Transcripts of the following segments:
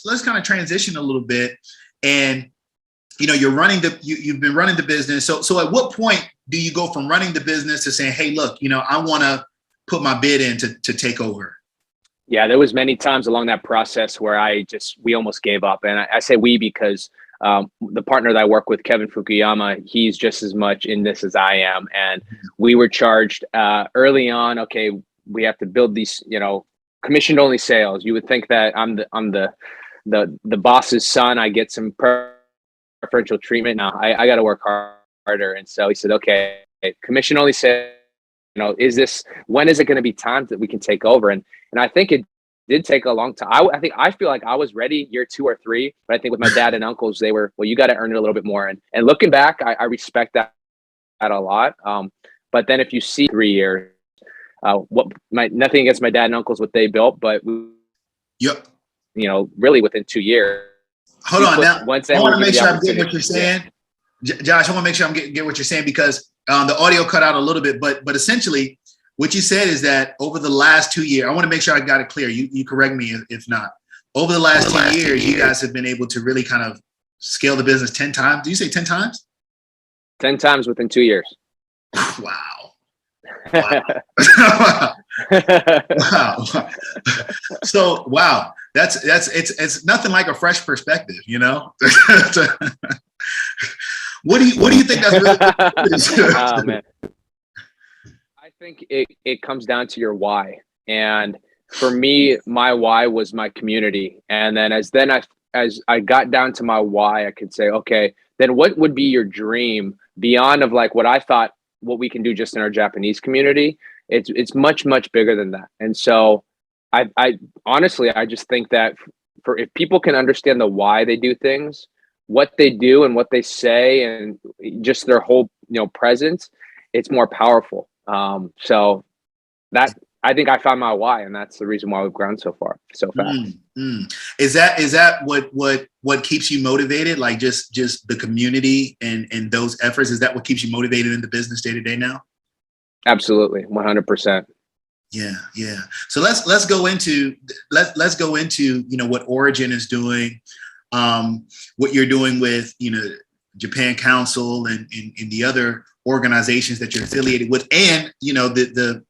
let's kind of transition a little bit. And you've been running the business. So at what point do you go from running the business to saying, hey, look, I want to put my bid in to take over? Yeah, there was many times along that process where we almost gave up. And I say we because the partner that I work with, Kevin Fukuyama, he's just as much in this as I am. And we were charged early on, okay, we have to build these, commissioned only sales. You would think that I'm the boss's son. I get some preferential treatment. No, I got to work harder. And so he said, okay, commission only sales. When is it going to be time that we can take over? And I think it did take a long time. I feel like I was ready year 2 or 3, but I think with my dad and uncles, they were, well, you got to earn it a little bit more. And looking back, I respect that a lot. But then if you see 3 years, nothing against my dad and uncles, what they built, but yep. Really within 2 years. Hold on now. I want to make sure I'm getting what you're saying. Josh, I want to make sure I'm getting what you're saying, because the audio cut out a little bit, but essentially what you said is that over the last 2 years, I want to make sure I got it clear. You correct me if not. Over the last 2 years, you guys have been able to really kind of scale the business 10 times. Do you say 10 times? 10 times within 2 years. Wow. Wow. Wow. So, wow. It's nothing like a fresh perspective, What do you think that's really? Oh, man. I think it comes down to your why. And for me, my why was my community. And then as I got down to my why, I could say, okay, then what would be your dream beyond of like what I thought, what we can do just in our Japanese community? It's much, much bigger than that. And so I honestly, I just think that if people can understand the why they do things, what they do and what they say, and just their whole, presence, it's more powerful. So that, I think I found my why, and that's the reason why we've grown so fast. Is that what keeps you motivated? Like just the community and those efforts? Is that what keeps you motivated in the business day to day now? Absolutely. 100%. Yeah. So let's go into what Origin is doing, what you're doing with Japan Council and the other organizations that you're affiliated with, and the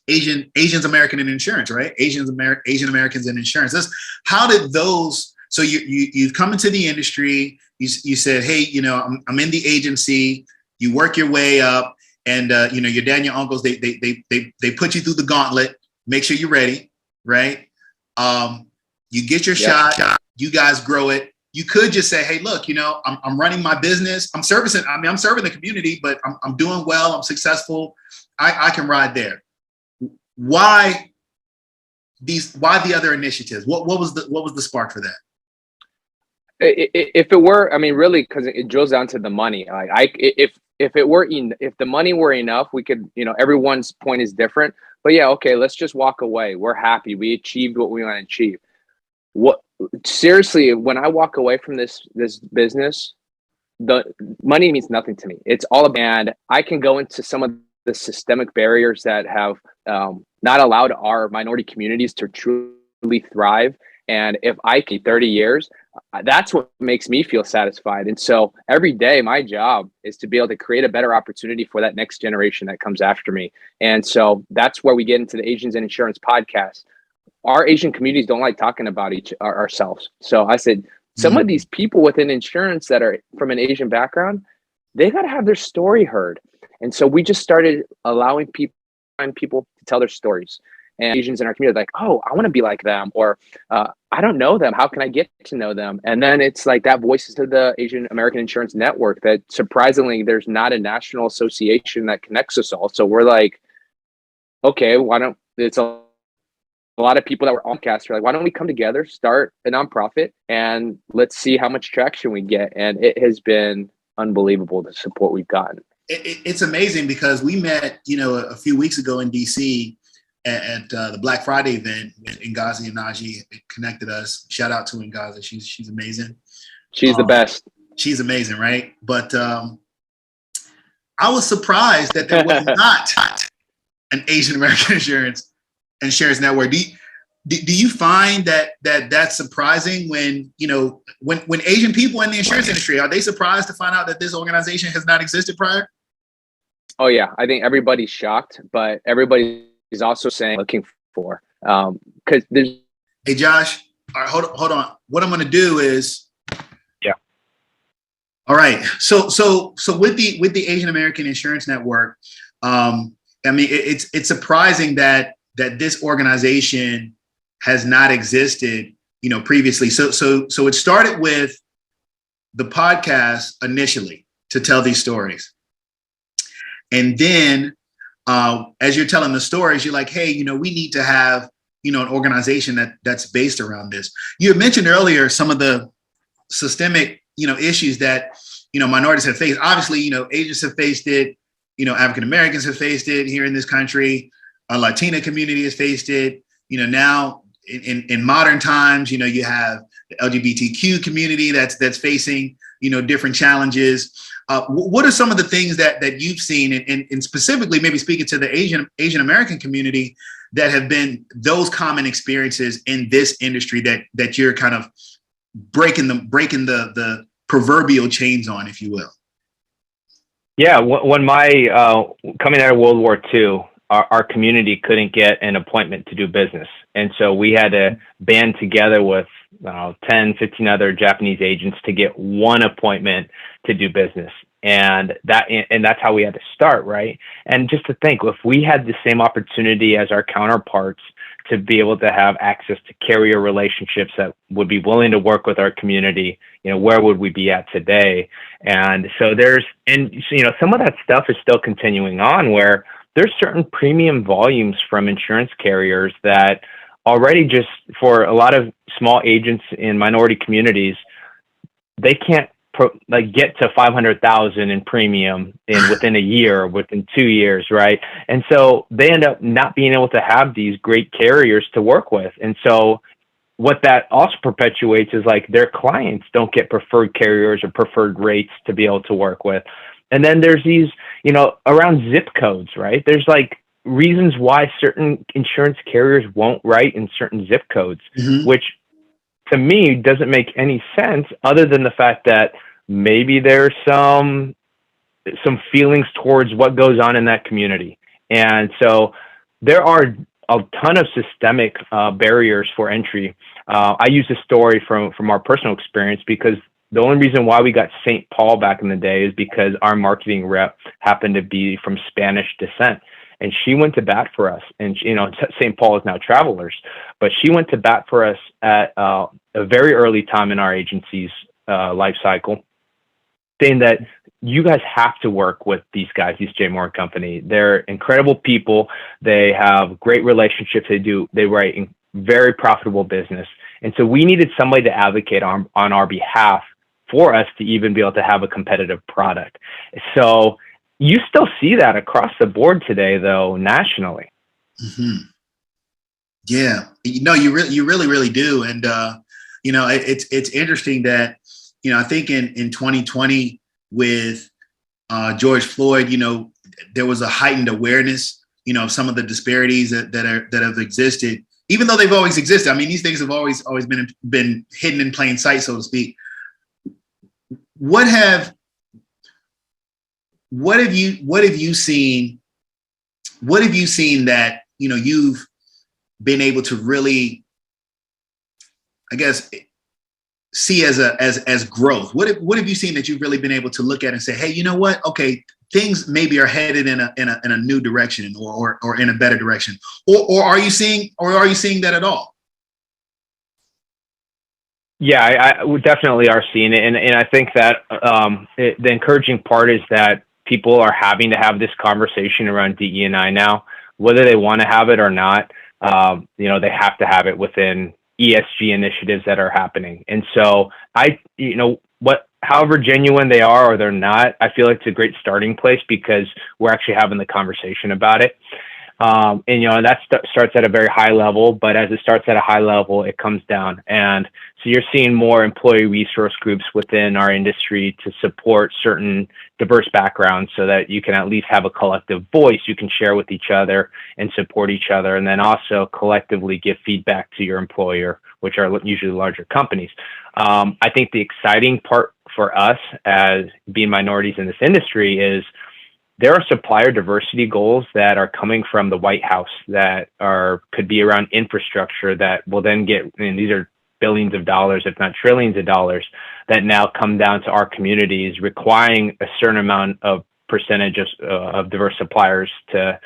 Asians American in insurance, right? Asian Americans in insurance. How did those? So you've come into the industry. You said, hey, I'm in the agency. You work your way up. And your dad and your uncles, they put you through the gauntlet, make sure you're ready, right? You get your shot, you guys grow it. You could just say, hey, look, I'm running my business. I'm serving the community, but I'm doing well, I'm successful. I can ride there. Why the other initiatives? What was the spark for that? If it were, really, because it drills down to the money. If the money were enough, we could, everyone's point is different. But yeah, okay, let's just walk away. We're happy. We achieved what we want to achieve. Seriously, when I walk away from this business, the money means nothing to me. It's all about, and I can go into some of the systemic barriers that have not allowed our minority communities to truly thrive. And if I keep 30 years, that's what makes me feel satisfied. And so every day, my job is to be able to create a better opportunity for that next generation that comes after me. And so that's where we get into the Asians in Insurance podcast. Our Asian communities don't like talking about ourselves. So I said, some of these people within insurance that are from an Asian background, they got to have their story heard. And so we just started allowing people to tell their stories. And Asians in our community are like, oh, I want to be like them, or I don't know them. How can I get to know them? And then it's like that voices to the Asian American Insurance Network that surprisingly, there's not a national association that connects us all. So we're like, okay, it's a lot of people that were on cast are like, why don't we come together, start a nonprofit, and let's see how much traction we get. And it has been unbelievable, the support we've gotten. It's amazing because we met, a few weeks ago in DC at the Black Friday event with Ngozi and Najee. It connected us. Shout out to Ngozi. She's amazing. She's the best. She's amazing, right? But I was surprised that there was not an Asian American insurance network. do you find that's surprising when, when Asian people in the insurance industry, are they surprised to find out that this organization has not existed prior? Oh yeah, I think everybody's shocked, but everybody is also saying looking for, because there's. Hey Josh, all right, hold on. What I'm going to do is. Yeah. All right. So with the Asian American Insurance Network, I mean, it's surprising that this organization has not existed, previously. So it started with the podcast initially to tell these stories. And then as you're telling the stories, you're like, hey, we need to have, an organization that's based around this. You had mentioned earlier some of the systemic, issues that, minorities have faced. Obviously, Asians have faced it, African Americans have faced it here in this country. Our Latina community has faced it. Now in modern times, you have the LGBTQ community that's facing, different challenges. What are some of the things that you've seen, and specifically maybe speaking to the Asian American community, that have been those common experiences in this industry that you're kind of breaking the proverbial chains on, if you will? Yeah, when my coming out of World War II, our community couldn't get an appointment to do business, and so we had to band together with 10, 15 other Japanese agents to get one appointment to do business. And that's how we had to start, right? And just to think, if we had the same opportunity as our counterparts to be able to have access to carrier relationships that would be willing to work with our community, where would we be at today? And so some of that stuff is still continuing on, where there's certain premium volumes from insurance carriers that already, just for a lot of small agents in minority communities, they can't get to 500,000 in premium within a year, within 2 years, right? And so they end up not being able to have these great carriers to work with. And so what that also perpetuates is their clients don't get preferred carriers or preferred rates to be able to work with. And then there's these, around zip codes, right? There's reasons why certain insurance carriers won't write in certain zip codes, which to me doesn't make any sense, other than the fact that maybe there's some feelings towards what goes on in that community. And so there are a ton of systemic barriers for entry. I use a story from our personal experience, because the only reason why we got St. Paul back in the day is because our marketing rep happened to be from Spanish descent. And she went to bat for us. And, St. Paul is now Travelers, but she went to bat for us at a very early time in our agency's life cycle, saying that you guys have to work with these guys, these J. Moore Company. They're incredible people. They have great relationships. They write very profitable business. And so we needed somebody to advocate on our behalf for us to even be able to have a competitive product. So you still see that across the board today, though, nationally. Mm-hmm. Yeah, you really do. And, it's interesting that, I think in 2020 with George Floyd, there was a heightened awareness, of some of the disparities that have existed, even though they've always existed. I mean, these things have always been hidden in plain sight, so to speak. What have you seen that, you've been able to really, I guess, see as growth? What have you seen that you've really been able to look at and say, hey, you know what? Okay, things maybe are headed in a new direction or in a better direction, or are you seeing that at all? Yeah, we definitely are seeing it, and I think that the encouraging part is that people are having to have this conversation around DE&I now, whether they want to have it or not. They have to have it within ESG initiatives that are happening. And so however genuine they are or they're not, I feel like it's a great starting place, because we're actually having the conversation about it. And, that starts at a very high level, but as it starts at a high level, it comes down. And so you're seeing more employee resource groups within our industry to support certain diverse backgrounds so that you can at least have a collective voice you can share with each other and support each other. And then also collectively give feedback to your employer, which are usually larger companies. I think the exciting part for us as being minorities in this industry is there are supplier diversity goals that are coming from the White House that could be around infrastructure that will then get, and these are billions of dollars, if not trillions of dollars, that now come down to our communities, requiring a certain amount of percentage of diverse suppliers to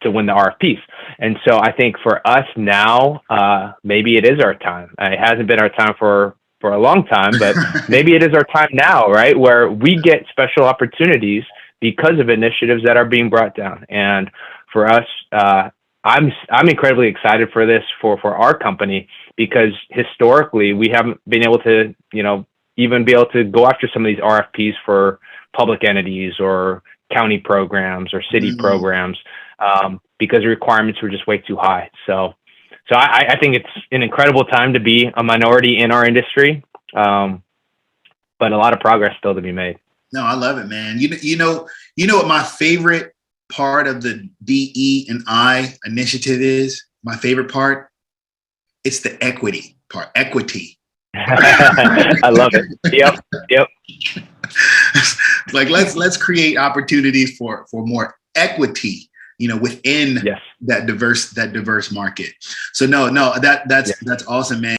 win the RFPs. And so I think for us now, maybe it is our time. It hasn't been our time for a long time, but maybe it is our time now, right? Where we get special opportunities because of initiatives that are being brought down. And for us, I'm incredibly excited for this for our company, because historically we haven't been able to, even be able to go after some of these RFPs for public entities or county programs or city programs, because the requirements were just way too high. So I think it's an incredible time to be a minority in our industry, but a lot of progress still to be made. No, I love it, man. You know what my favorite part of the DE&I initiative is? My favorite part? It's the equity part. Equity. I love it. Yep. Like let's create opportunities for more equity, within that diverse market. So no, that's awesome, man.